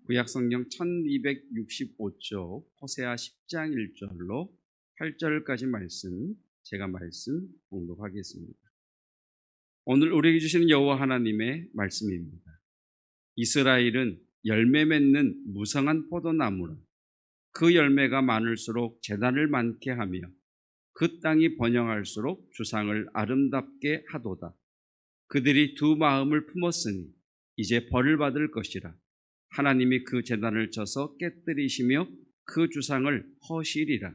구약성경 1265쪽 호세아 10장 1절로 8절까지 말씀 제가 봉독하겠습니다. 오늘 우리에게 주시는 여호와 하나님의 말씀입니다. 이스라엘은 열매 맺는 무성한 포도나무라. 그 열매가 많을수록 재단을 많게 하며 그 땅이 번영할수록 주상을 아름답게 하도다. 그들이 두 마음을 품었으니 이제 벌을 받을 것이라. 하나님이 그 제단을 쳐서 깨뜨리시며 그 주상을 허시리라.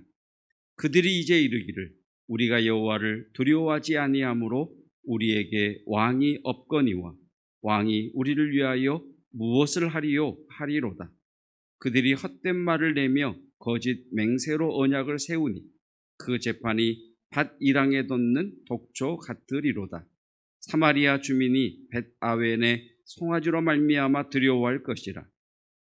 그들이 이제 이르기를 우리가 여호와를 두려워하지 아니하므로 우리에게 왕이 없거니와 왕이 우리를 위하여 무엇을 하리요 하리로다. 그들이 헛된 말을 내며 거짓 맹세로 언약을 세우니 그 재판이 밭 이랑에 돋는 독초 같으리로다. 사마리아 주민이 벳아웬의 송아지로 말미암아 두려워할 것이라.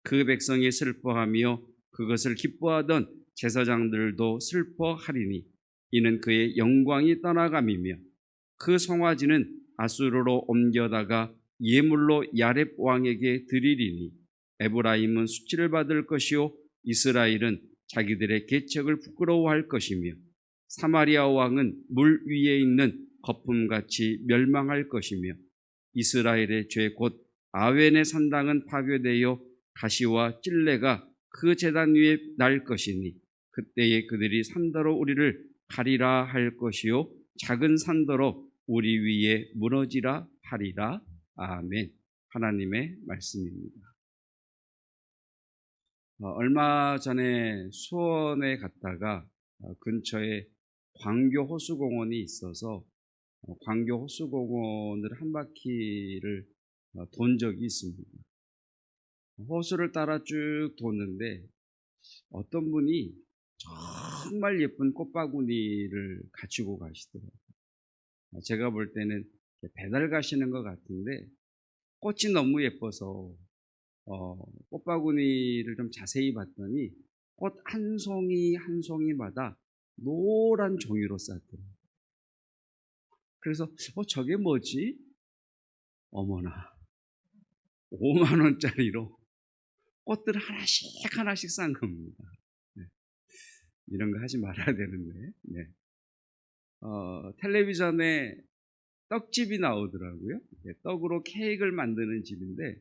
그 백성이 슬퍼하며 그것을 기뻐하던 제사장들도 슬퍼하리니 이는 그의 영광이 떠나감이며 그 송아지는 아수르로 옮겨다가 예물로 야렙 왕에게 드리리니 에브라임은 수치를 받을 것이요 이스라엘은 자기들의 계책을 부끄러워할 것이며 사마리아 왕은 물 위에 있는 거품같이 멸망할 것이며 이스라엘의 죄 곧 아웬의 산당은 파괴되어 가시와 찔레가 그 제단 위에 날 것이니 그때에 그들이 산더러 우리를 가리라 할 것이요 작은 산더러 우리 위에 무너지라 하리라. 아멘. 하나님의 말씀입니다. 얼마 전에 수원에 갔다가 근처에 광교 호수공원이 있어서 광교 호수공원을 한 바퀴를 돈 적이 있습니다. 호수를 따라 쭉 도는데 어떤 분이 정말 예쁜 꽃바구니를 가지고 가시더라고요. 제가 볼 때는 배달 가시는 것 같은데 꽃이 너무 예뻐서 꽃바구니를 좀 자세히 봤더니 꽃 한 송이 한 송이마다 노란 종이로 쌌더라고요. 그래서 저게 뭐지? 어머나 5만 원짜리로 꽃들 하나씩 하나씩 싼 겁니다. 네. 이런 거 하지 말아야 되는데. 네. 텔레비전에 떡집이 나오더라고요. 네, 떡으로 케이크를 만드는 집인데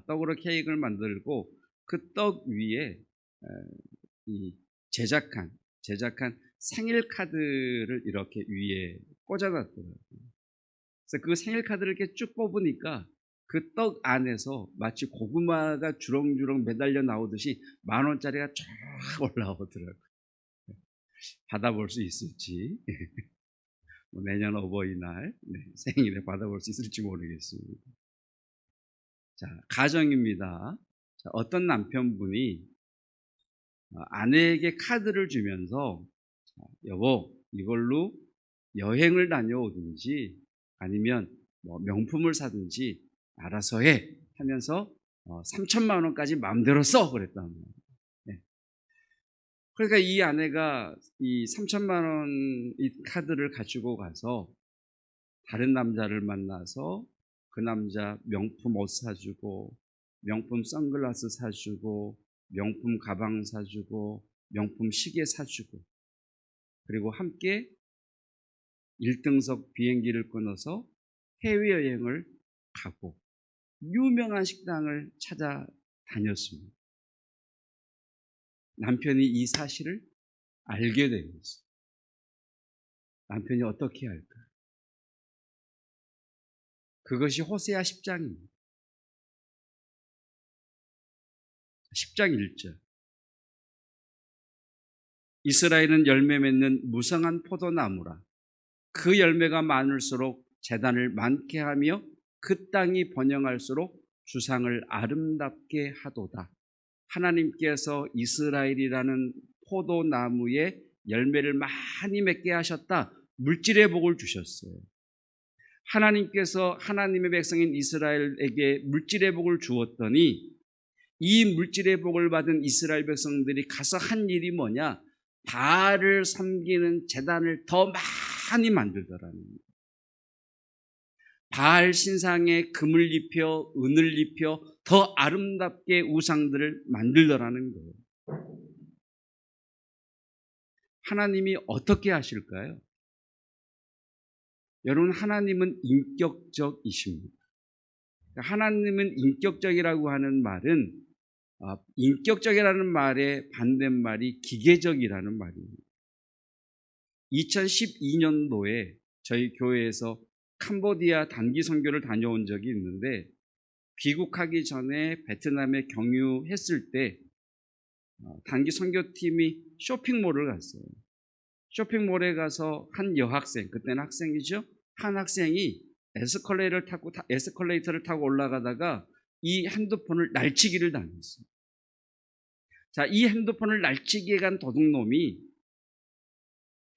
떡으로 케이크를 만들고 그 떡 위에 이 제작한 생일 카드를 이렇게 위에 꽂아놨더라고요. 그래서 그 생일 카드를 이렇게 쭉 뽑으니까 그 떡 안에서 마치 고구마가 주렁주렁 매달려 나오듯이 10,000원짜리가 쫙 올라오더라고요. 받아볼 수 있을지 내년 어버이날 생일에 받아볼 수 있을지 모르겠습니다. 자, 가정입니다. 자, 어떤 남편분이 아내에게 카드를 주면서 여보 이걸로 여행을 다녀오든지 아니면 뭐 명품을 사든지 알아서 해 하면서 3천만 원까지 마음대로 써 그랬단 말이에요. 네. 그러니까 이 아내가 이 3천만 원 이 카드를 가지고 가서 다른 남자를 만나서 그 남자 명품 옷 사주고 명품 선글라스 사주고 명품 가방 사주고 명품 시계 사주고 그리고 함께 1등석 비행기를 끊어서 해외여행을 가고 유명한 식당을 찾아다녔습니다. 남편이 이 사실을 알게 된 것입니다. 남편이 어떻게 할까? 그것이 호세아 10장입니다. 10장 1절. 이스라엘은 열매 맺는 무성한 포도나무라. 그 열매가 많을수록 제단을 많게 하며 그 땅이 번영할수록 주상을 아름답게 하도다. 하나님께서 이스라엘이라는 포도나무에 열매를 많이 맺게 하셨다. 물질의 복을 주셨어요. 하나님께서 하나님의 백성인 이스라엘에게 물질의 복을 주었더니 이 물질의 복을 받은 이스라엘 백성들이 가서 한 일이 뭐냐? 바알을 섬기는 제단을 더 많이 만들더라는 거예요. 바알 신상에 금을 입혀 은을 입혀 더 아름답게 우상들을 만들더라는 거예요. 하나님이 어떻게 하실까요? 여러분, 하나님은 인격적이십니다. 하나님은 인격적이라고 하는 말은 인격적이라는 말의 반대말이 기계적이라는 말입니다. 2012년도에 저희 교회에서 캄보디아 단기 선교를 다녀온 적이 있는데, 귀국하기 전에 베트남에 경유했을 때 단기 선교팀이 쇼핑몰을 갔어요. 쇼핑몰에 가서 한 여학생, 그때는 학생이죠, 한 학생이 에스컬레이터를 타고 올라가다가 이 핸드폰을 날치기를 당했어요. 자, 이 핸드폰을 날치기에 간 도둑놈이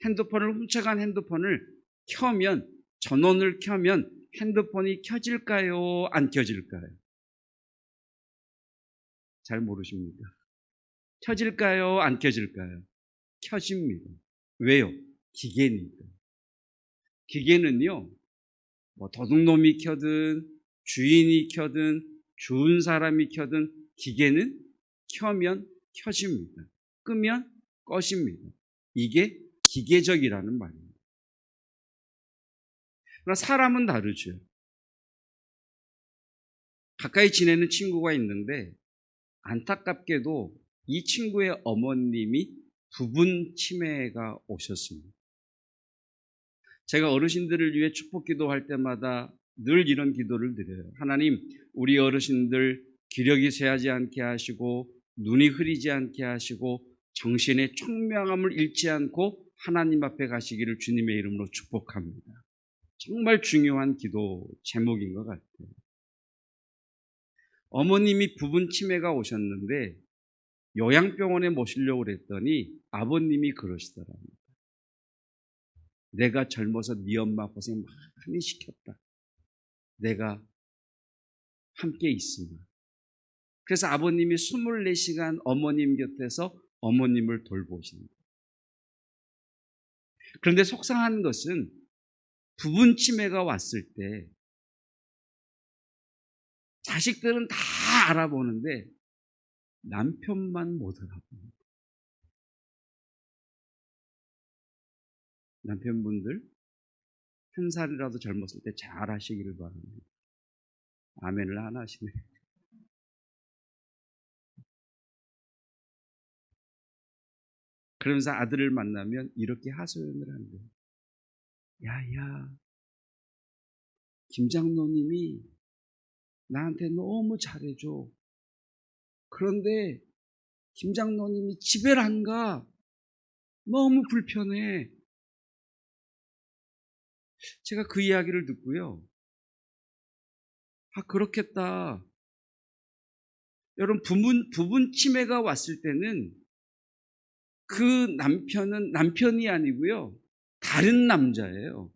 핸드폰을 훔쳐간 핸드폰을 켜면, 전원을 켜면 핸드폰이 켜질까요? 안 켜질까요? 잘 모르십니까? 켜질까요? 안 켜질까요? 켜집니다. 왜요? 기계니까. 기계는요, 뭐 도둑놈이 켜든 주인이 켜든 주운 사람이 켜든 기계는 켜면 켜집니다. 끄면 꺼집니다. 이게 기계적이라는 말입니다. 그러나 사람은 다르죠. 가까이 지내는 친구가 있는데 안타깝게도 이 친구의 어머님이 부분 치매가 오셨습니다. 제가 어르신들을 위해 축복 기도할 때마다 늘 이런 기도를 드려요. 하나님, 우리 어르신들 기력이 쇠하지 않게 하시고 눈이 흐리지 않게 하시고 정신의 청명함을 잃지 않고 하나님 앞에 가시기를 주님의 이름으로 축복합니다. 정말 중요한 기도 제목인 것 같아요. 어머님이 부분 치매가 오셨는데 요양병원에 모시려고 그랬더니 아버님이 그러시더랍니다. 내가 젊어서 네 엄마 고생 많이 시켰다. 내가 함께 있으면. 그래서 아버님이 24시간 어머님 곁에서 어머님을 돌보십니다. 그런데 속상한 것은 부분 치매가 왔을 때 자식들은 다 알아보는데 남편만 못 알아봅니다. 남편분들 한 살이라도 젊었을 때 잘 하시기를 바랍니다. 아멘을 안 하시네. 그러면서 아들을 만나면 이렇게 하소연을 한대요. 야야, 김장로님이 나한테 너무 잘해줘. 그런데 김장로님이 집에를 안 가. 너무 불편해. 제가 그 이야기를 듣고요. 그렇겠다. 여러분, 부분 치매가 왔을 때는 그 남편은 남편이 아니고요, 다른 남자예요.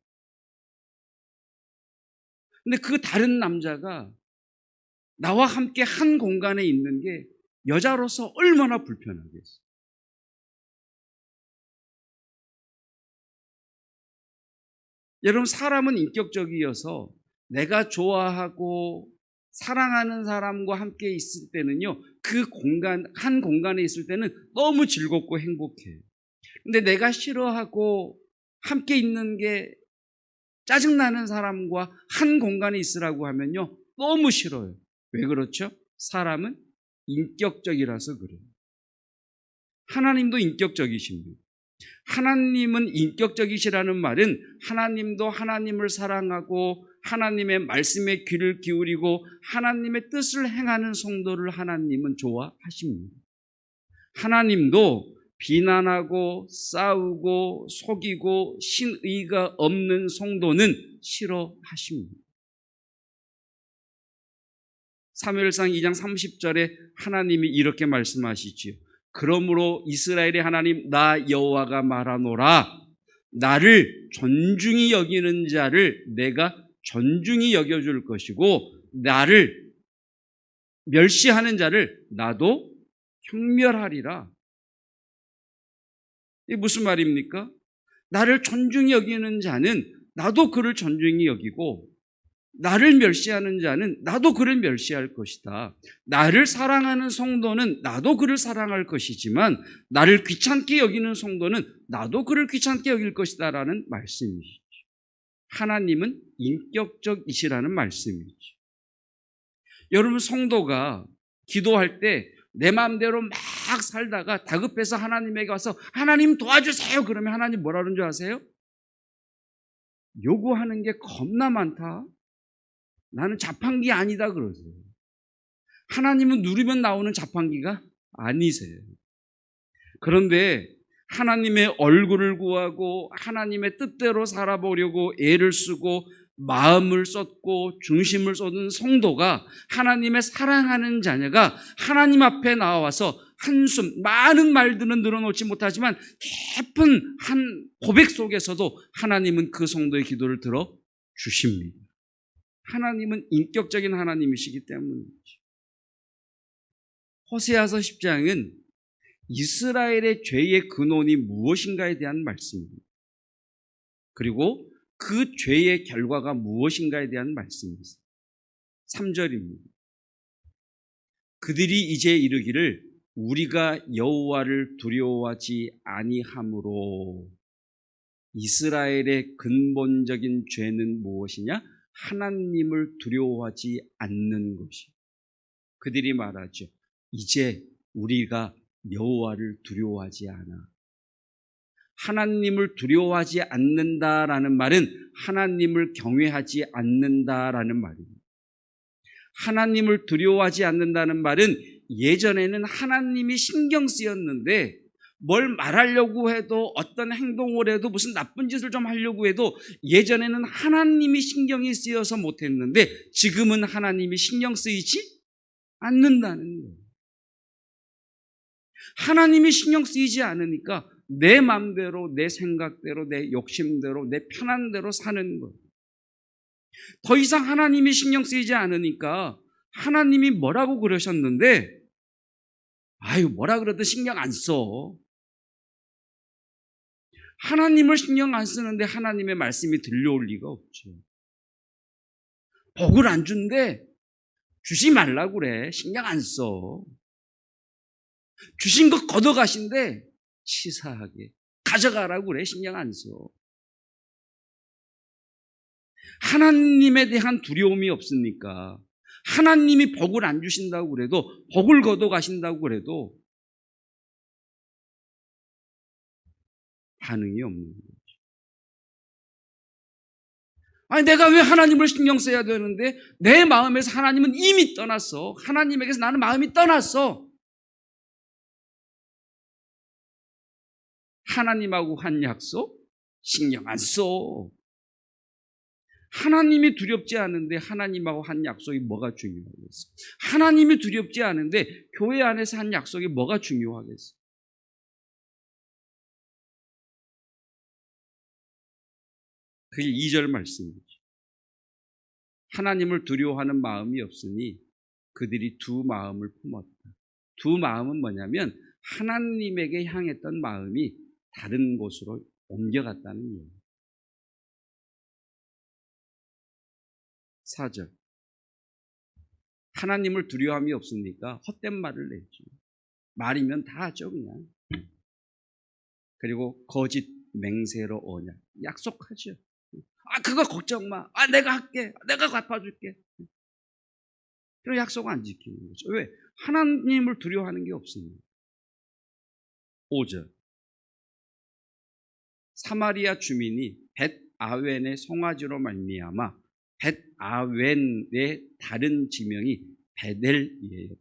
근데 그 다른 남자가 나와 함께 한 공간에 있는 게 여자로서 얼마나 불편하겠어요. 여러분, 사람은 인격적이어서 내가 좋아하고 사랑하는 사람과 함께 있을 때는요, 그 한 공간에 있을 때는 너무 즐겁고 행복해요. 근데 내가 싫어하고 함께 있는 게 짜증나는 사람과 한 공간에 있으라고 하면요, 너무 싫어요. 왜 그렇죠? 사람은 인격적이라서 그래요. 하나님도 인격적이십니다. 하나님은 인격적이시라는 말은 하나님도 하나님을 사랑하고 하나님의 말씀에 귀를 기울이고 하나님의 뜻을 행하는 성도를 하나님은 좋아하십니다. 하나님도 비난하고 싸우고 속이고 신의가 없는 성도는 싫어하십니다. 사무엘상 2장 30절에 하나님이 이렇게 말씀하시지요. 그러므로 이스라엘의 하나님 나 여호와가 말하노라. 나를 존중히 여기는 자를 내가 존중히 여겨줄 것이고 나를 멸시하는 자를 나도 경멸하리라. 이게 무슨 말입니까? 나를 존중히 여기는 자는 나도 그를 존중히 여기고 나를 멸시하는 자는 나도 그를 멸시할 것이다. 나를 사랑하는 성도는 나도 그를 사랑할 것이지만 나를 귀찮게 여기는 성도는 나도 그를 귀찮게 여길 것이다 라는 말씀이죠. 하나님은 인격적이시라는 말씀이죠. 여러분, 성도가 기도할 때 내 마음대로 막 살다가 다급해서 하나님에게 와서 하나님 도와주세요 그러면 하나님 뭐라 그러는 줄 아세요? 요구하는 게 겁나 많다. 나는 자판기 아니다 그러세요. 하나님은 누르면 나오는 자판기가 아니세요. 그런데 하나님의 얼굴을 구하고 하나님의 뜻대로 살아보려고 애를 쓰고 마음을 쏟고 중심을 쏟은 성도가, 하나님의 사랑하는 자녀가 하나님 앞에 나와서 한숨, 많은 말들은 늘어놓지 못하지만 깊은 한 고백 속에서도 하나님은 그 성도의 기도를 들어주십니다. 하나님은 인격적인 하나님이시기 때문이죠. 호세아서 10장은 이스라엘의 죄의 근원이 무엇인가에 대한 말씀입니다. 그리고 그 죄의 결과가 무엇인가에 대한 말씀입니다. 3절입니다. 그들이 이제 이르기를 우리가 여호와를 두려워하지 아니하므로. 이스라엘의 근본적인 죄는 무엇이냐? 하나님을 두려워하지 않는 것이. 그들이 말하죠. 이제 우리가 여호와를 두려워하지 않아. 하나님을 두려워하지 않는다라는 말은 하나님을 경외하지 않는다라는 말입니다. 하나님을 두려워하지 않는다는 말은 예전에는 하나님이 신경 쓰였는데 뭘 말하려고 해도 어떤 행동을 해도 무슨 나쁜 짓을 좀 하려고 해도 예전에는 하나님이 신경이 쓰여서 못했는데 지금은 하나님이 신경 쓰이지 않는다는 거예요. 하나님이 신경 쓰이지 않으니까 내 마음대로, 내 생각대로, 내 욕심대로, 내 편한 대로 사는 거예요. 더 이상 하나님이 신경 쓰이지 않으니까 하나님이 뭐라고 그러셨는데 아유 뭐라 그래도 신경 안 써. 하나님을 신경 안 쓰는데 하나님의 말씀이 들려올 리가 없죠. 복을 안 준대. 주지 말라고 그래. 신경 안 써. 주신 거 걷어가신대. 치사하게 가져가라고 그래. 신경 안 써. 하나님에 대한 두려움이 없으니까 하나님이 복을 안 주신다고 그래도 복을 걷어가신다고 그래도 반응이 없는 거죠. 아니 내가 왜 하나님을 신경 써야 되는데 내 마음에서 하나님은 이미 떠났어. 하나님에게서 나는 마음이 떠났어. 하나님하고 한 약속 신경 안 써. 하나님이 두렵지 않은데 하나님하고 한 약속이 뭐가 중요하겠어? 하나님이 두렵지 않은데 교회 안에서 한 약속이 뭐가 중요하겠어? 그게 2절 말씀이죠. 하나님을 두려워하는 마음이 없으니 그들이 두 마음을 품었다. 두 마음은 뭐냐면 하나님에게 향했던 마음이 다른 곳으로 옮겨갔다는 얘기예요. 4절. 하나님을 두려움이 없으니까 헛된 말을 내죠. 말이면 다 하죠 그냥. 그리고 거짓 맹세로 언약. 약속하죠. 아 그거 걱정 마. 아 내가 할게. 내가 갚아줄게. 그리고 약속 안 지키는 거죠. 왜? 하나님을 두려워하는 게 없습니다. 5절. 사마리아 주민이 벳아웬의 송아지로 말미암아 벳아웬의 다른 지명이 베델이에요.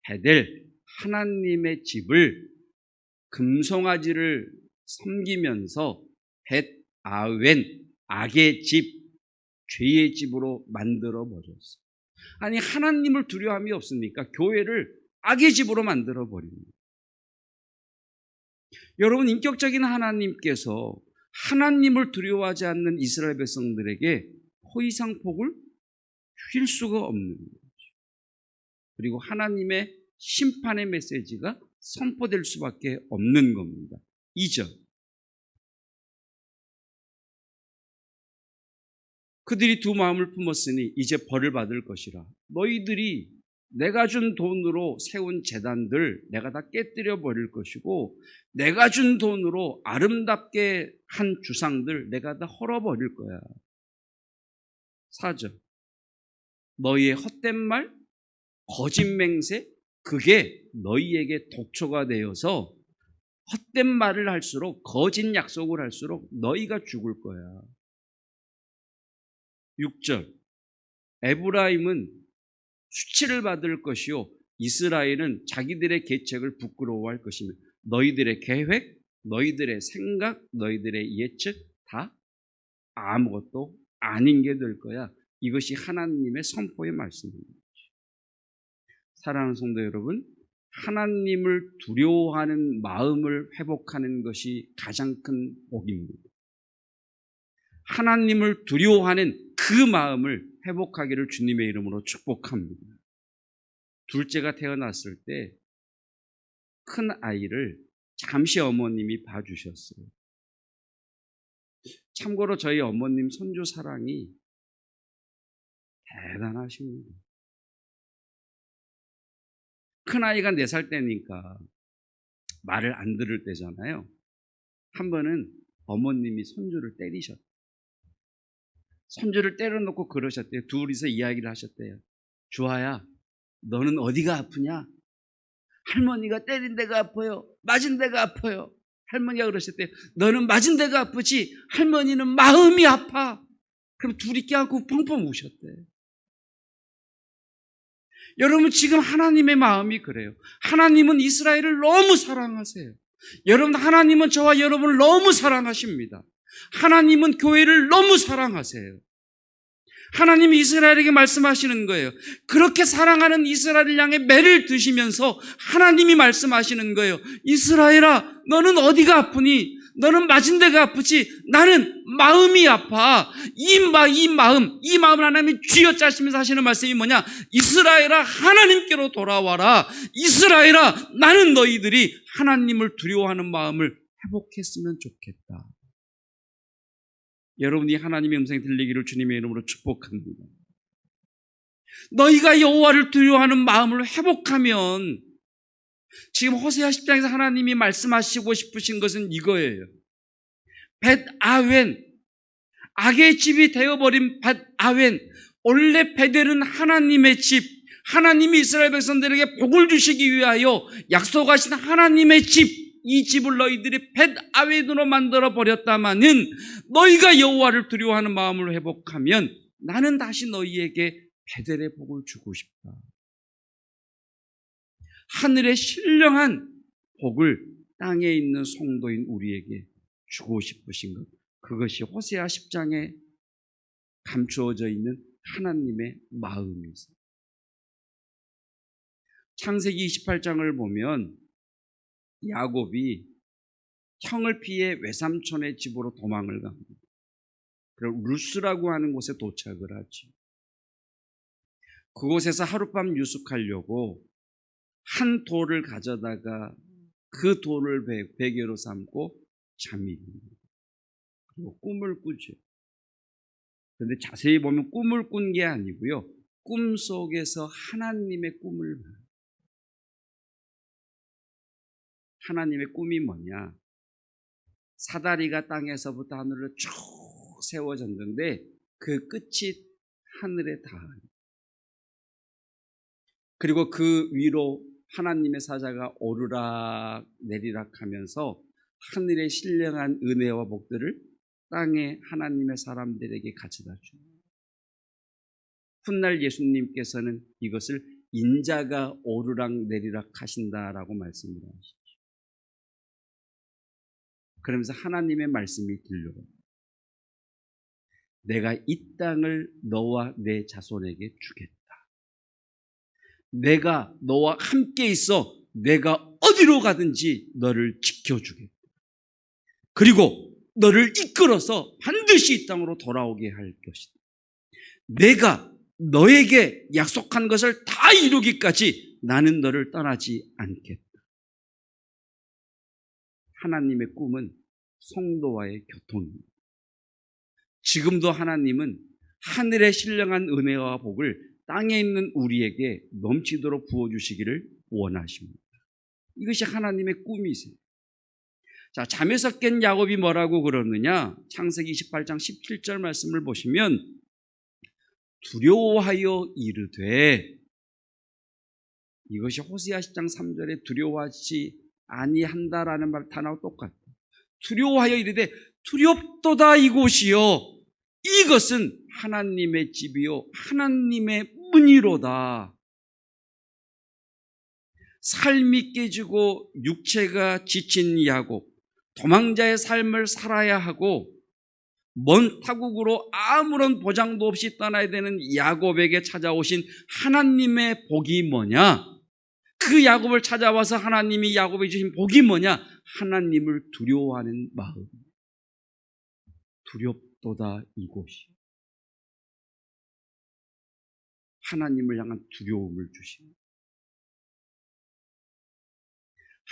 베델. 하나님의 집을 금송아지를 섬기면서 벳아웬 악의 집, 죄의 집으로 만들어 버렸어요. 아니 하나님을 두려움이 없으니까 교회를 악의 집으로 만들어 버립니다. 여러분, 인격적인 하나님께서 하나님을 두려워하지 않는 이스라엘 백성들에게 호의상폭을 주실 수가 없는 거죠. 그리고 하나님의 심판의 메시지가 선포될 수밖에 없는 겁니다. 2절. 그들이 두 마음을 품었으니 이제 벌을 받을 것이라. 너희들이 내가 준 돈으로 세운 제단들 내가 다 깨뜨려 버릴 것이고, 내가 준 돈으로 아름답게 한 주상들 내가 다 헐어버릴 거야. 4절. 너희의 헛된 말, 거짓 맹세, 그게 너희에게 독초가 되어서 헛된 말을 할수록, 거짓 약속을 할수록 너희가 죽을 거야. 6절. 에브라임은 수치를 받을 것이요 이스라엘은 자기들의 계책을 부끄러워할 것이며 너희들의 계획, 너희들의 생각, 너희들의 예측 다 아무것도 아닌 게 될 거야. 이것이 하나님의 선포의 말씀입니다. 사랑하는 성도 여러분, 하나님을 두려워하는 마음을 회복하는 것이 가장 큰 복입니다. 하나님을 두려워하는 그 마음을 회복하기를 주님의 이름으로 축복합니다. 둘째가 태어났을 때 큰 아이를 잠시 어머님이 봐주셨어요. 참고로 저희 어머님 손주 사랑이 대단하십니다. 큰 아이가 4살 때니까 말을 안 들을 때잖아요. 한 번은 어머님이 손주를 때리셨대요. 손주를 때려놓고 그러셨대요. 둘이서 이야기를 하셨대요. 주아야, 너는 어디가 아프냐? 할머니가 때린 데가 아파요. 맞은 데가 아파요. 할머니가 그러셨대요. 너는 맞은 데가 아프지 할머니는 마음이 아파. 그럼 둘이 껴안고 펑펑 우셨대요. 여러분, 지금 하나님의 마음이 그래요. 하나님은 이스라엘을 너무 사랑하세요. 여러분, 하나님은 저와 여러분을 너무 사랑하십니다. 하나님은 교회를 너무 사랑하세요. 하나님이 이스라엘에게 말씀하시는 거예요. 그렇게 사랑하는 이스라엘을 향해 매를 드시면서 하나님이 말씀하시는 거예요. 이스라엘아, 너는 어디가 아프니? 너는 맞은 데가 아프지 나는 마음이 아파. 이 마음을 하나님이 쥐어짜시면서 하시는 말씀이 뭐냐? 이스라엘아, 하나님께로 돌아와라. 이스라엘아, 나는 너희들이 하나님을 두려워하는 마음을 회복했으면 좋겠다. 여러분이 하나님의 음성이 들리기를 주님의 이름으로 축복합니다. 너희가 여호와를 두려워하는 마음을 회복하면, 지금 호세아 10장에서 하나님이 말씀하시고 싶으신 것은 이거예요. 벳아웬, 악의 집이 되어버린 벳아웬, 원래 베델은 하나님의 집, 하나님이 이스라엘 백성들에게 복을 주시기 위하여 약속하신 하나님의 집, 이 집을 너희들이 벳아웬으로 만들어 버렸다마는 너희가 여호와를 두려워하는 마음을 회복하면 나는 다시 너희에게 베델의 복을 주고 싶다. 하늘의 신령한 복을 땅에 있는 성도인 우리에게 주고 싶으신 것, 그것이 호세아 10장에 감추어져 있는 하나님의 마음이었습니다. 창세기 28장을 보면 야곱이 형을 피해 외삼촌의 집으로 도망을 갑니다. 그리고 루스라고 하는 곳에 도착을 하죠. 그곳에서 하룻밤 유숙하려고 한 돌을 가져다가 그 돌을 베개로 삼고 잠이 듭니다. 그리고 꿈을 꾸죠. 그런데 자세히 보면 꿈을 꾼 게 아니고요, 꿈속에서 하나님의 꿈을 봐요. 하나님의 꿈이 뭐냐? 사다리가 땅에서부터 하늘로 쭉 세워졌는데 그 끝이 하늘에 닿아요. 그리고 그 위로 하나님의 사자가 오르락 내리락 하면서 하늘의 신령한 은혜와 복들을 땅에 하나님의 사람들에게 가져다 줍니다. 훗날 예수님께서는 이것을 인자가 오르락 내리락 하신다라고 말씀을 하시죠. 그러면서 하나님의 말씀이 들려요. 내가 이 땅을 너와 내 자손에게 주겠다. 내가 너와 함께 있어 내가 어디로 가든지 너를 지켜주겠다. 그리고 너를 이끌어서 반드시 이 땅으로 돌아오게 할 것이다. 내가 너에게 약속한 것을 다 이루기까지 나는 너를 떠나지 않겠다. 하나님의 꿈은 성도와의 교통입니다. 지금도 하나님은 하늘의 신령한 은혜와 복을 땅에 있는 우리에게 넘치도록 부어주시기를 원하십니다. 이것이 하나님의 꿈이세요. 자, 잠에서 깬 야곱이 뭐라고 그러느냐? 창세기 28장 17절 말씀을 보시면 두려워하여 이르되, 이것이 호세아 10장 3절에 두려워하지 아니한다라는 말 단어와 똑같아요. 두려워하여 이르되 두렵도다 이곳이요, 이것은 하나님의 집이요 하나님의 문이로다. 삶이 깨지고 육체가 지친 야곱, 도망자의 삶을 살아야 하고 먼 타국으로 아무런 보장도 없이 떠나야 되는 야곱에게 찾아오신 하나님의 복이 뭐냐? 그 야곱을 찾아와서 하나님이 야곱에게 주신 복이 뭐냐? 하나님을 두려워하는 마음. 두렵도다 이곳이. 하나님을 향한 두려움을 주십니다.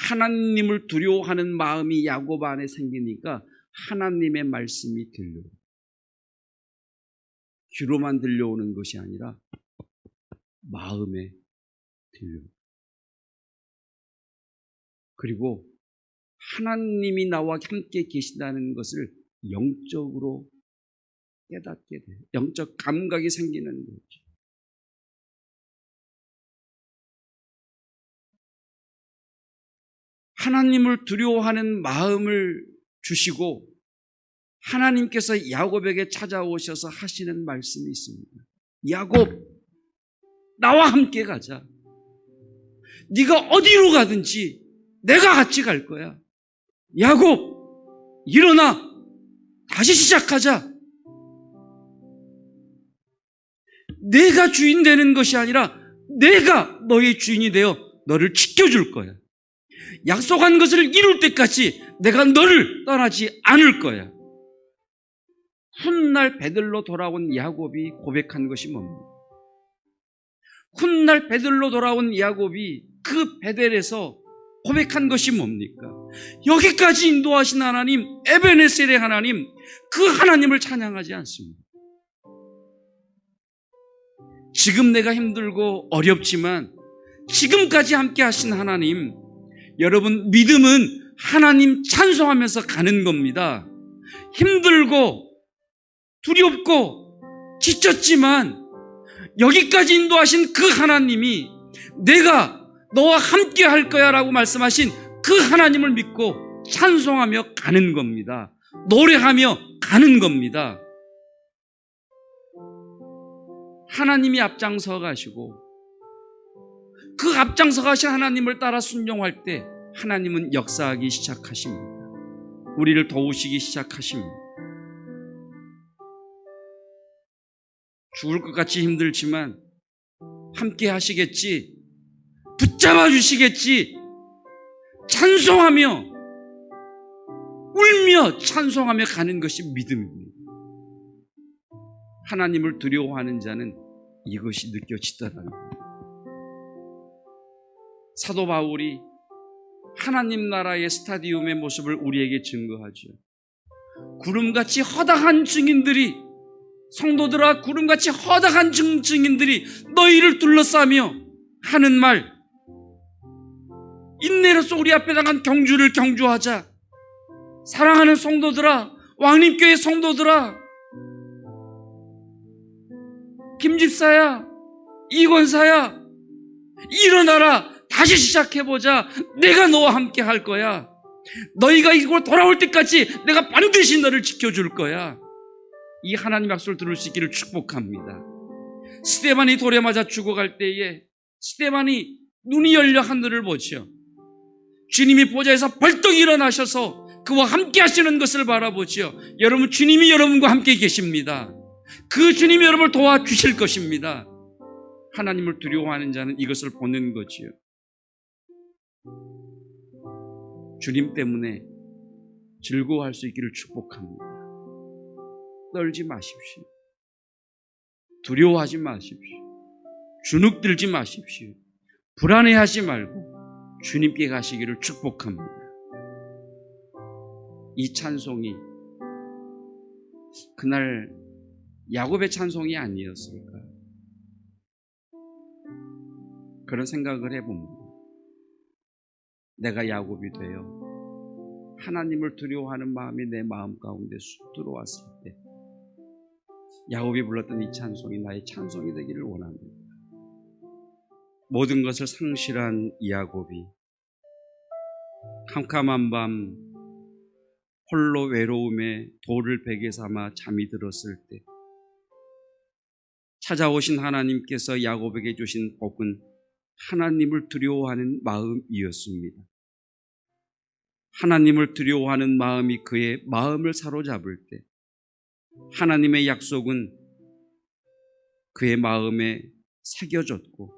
하나님을 두려워하는 마음이 야곱 안에 생기니까 하나님의 말씀이 들려요. 귀로만 들려오는 것이 아니라 마음에 들려요. 그리고 하나님이 나와 함께 계신다는 것을 영적으로 깨닫게 돼요. 영적 감각이 생기는 거죠. 하나님을 두려워하는 마음을 주시고 하나님께서 야곱에게 찾아오셔서 하시는 말씀이 있습니다. 야곱, 나와 함께 가자. 네가 어디로 가든지 내가 같이 갈 거야. 야곱, 일어나. 다시 시작하자. 내가 주인 되는 것이 아니라 내가 너의 주인이 되어 너를 지켜줄 거야. 약속한 것을 이룰 때까지 내가 너를 떠나지 않을 거야. 훗날 베들로 돌아온 야곱이 고백한 것이 뭡니까? 훗날 베들로 돌아온 야곱이 그 베델에서 고백한 것이 뭡니까? 여기까지 인도하신 하나님, 에베네셀의 하나님, 그 하나님을 찬양하지 않습니다. 지금 내가 힘들고 어렵지만 지금까지 함께 하신 하나님, 여러분, 믿음은 하나님 찬송하면서 가는 겁니다. 힘들고 두렵고 지쳤지만 여기까지 인도하신 그 하나님이 내가 너와 함께 할 거야 라고 말씀하신 그 하나님을 믿고 찬송하며 가는 겁니다. 노래하며 가는 겁니다. 하나님이 앞장서 가시고 그 앞장서 가신 하나님을 따라 순종할 때 하나님은 역사하기 시작하십니다. 우리를 도우시기 시작하십니다. 죽을 것 같이 힘들지만 함께 하시겠지, 붙잡아 주시겠지, 찬송하며 울며 찬송하며 가는 것이 믿음입니다. 하나님을 두려워하는 자는 이것이 느껴지더라는 거예요. 사도 바울이 하나님 나라의 스타디움의 모습을 우리에게 증거하죠. 구름같이 허다한 증인들이, 성도들아, 구름같이 허다한 증인들이 너희를 둘러싸며 하는 말, 인내로서 우리 앞에 당한 경주를 경주하자. 사랑하는 성도들아, 왕림교회 성도들아, 김집사야, 이권사야, 일어나라. 다시 시작해보자. 내가 너와 함께 할 거야. 너희가 이곳 돌아올 때까지 내가 반드시 너를 지켜줄 거야. 이 하나님 약속을 들을 수 있기를 축복합니다. 스데반이 돌에 맞아 죽어갈 때에 스데반이 눈이 열려 하늘을 보죠. 주님이 보좌에서 벌떡 일어나셔서 그와 함께 하시는 것을 바라보죠. 여러분, 주님이 여러분과 함께 계십니다. 그 주님이 여러분을 도와주실 것입니다. 하나님을 두려워하는 자는 이것을 보는 거지요. 주님 때문에 즐거워할 수 있기를 축복합니다. 떨지 마십시오. 두려워하지 마십시오. 주눅들지 마십시오. 불안해하지 말고 주님께 가시기를 축복합니다. 이 찬송이 그날 야곱의 찬송이 아니었을까? 그런 생각을 해봅니다. 내가 야곱이 되어 하나님을 두려워하는 마음이 내 마음 가운데 쑥 들어왔을 때 야곱이 불렀던 이 찬송이 나의 찬송이 되기를 원합니다. 모든 것을 상실한 야곱이 캄캄한 밤 홀로 외로움에 돌을 베개 삼아 잠이 들었을 때 찾아오신 하나님께서 야곱에게 주신 복은 하나님을 두려워하는 마음이었습니다. 하나님을 두려워하는 마음이 그의 마음을 사로잡을 때 하나님의 약속은 그의 마음에 새겨졌고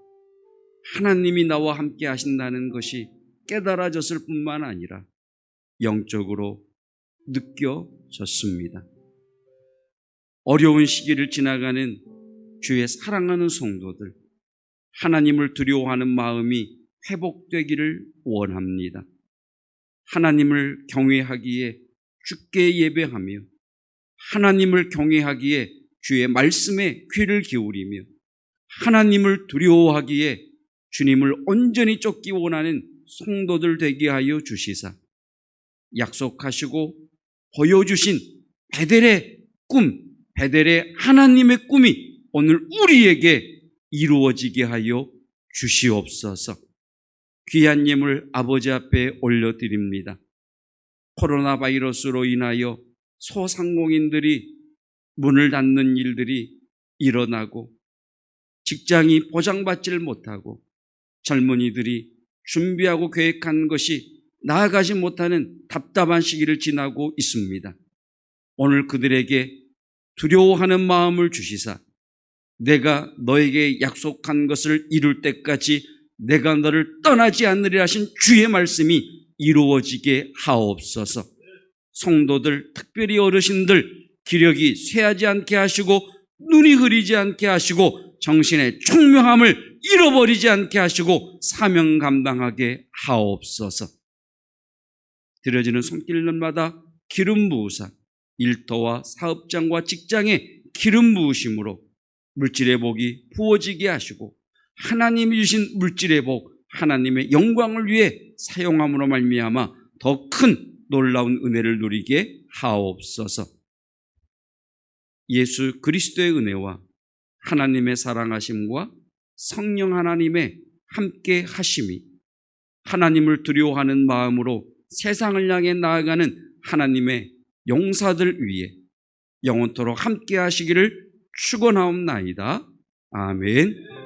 하나님이 나와 함께 하신다는 것이 깨달아졌을 뿐만 아니라 영적으로 느껴졌습니다. 어려운 시기를 지나가는 주의 사랑하는 성도들, 하나님을 두려워하는 마음이 회복되기를 원합니다. 하나님을 경외하기에 주께 예배하며 하나님을 경외하기에 주의 말씀에 귀를 기울이며 하나님을 두려워하기에 주님을 온전히 쫓기 원하는 성도들 되게 하여 주시사 약속하시고 보여주신 베델의 꿈, 베델의 하나님의 꿈이 오늘 우리에게 이루어지게 하여 주시옵소서. 귀한 예물 아버지 앞에 올려드립니다. 코로나 바이러스로 인하여 소상공인들이 문을 닫는 일들이 일어나고 직장이 보장받지를 못하고 젊은이들이 준비하고 계획한 것이 나아가지 못하는 답답한 시기를 지나고 있습니다. 오늘 그들에게 두려워하는 마음을 주시사 내가 너에게 약속한 것을 이룰 때까지 내가 너를 떠나지 않으리라 하신 주의 말씀이 이루어지게 하옵소서. 성도들, 특별히 어르신들 기력이 쇠하지 않게 하시고 눈이 흐리지 않게 하시고 정신의 총명함을 잃어버리지 않게 하시고 사명 감당하게 하옵소서. 드려지는 손길들마다 기름 부으사 일터와 사업장과 직장에 기름 부으심으로 물질의 복이 부어지게 하시고 하나님이 주신 물질의 복, 하나님의 영광을 위해 사용함으로 말미암아 더 큰 놀라운 은혜를 누리게 하옵소서. 예수 그리스도의 은혜와 하나님의 사랑하심과 성령 하나님의 함께 하심이 하나님을 두려워하는 마음으로 세상을 향해 나아가는 하나님의 용사들 위에 영원토록 함께 하시기를 축원하옵나이다. 아멘.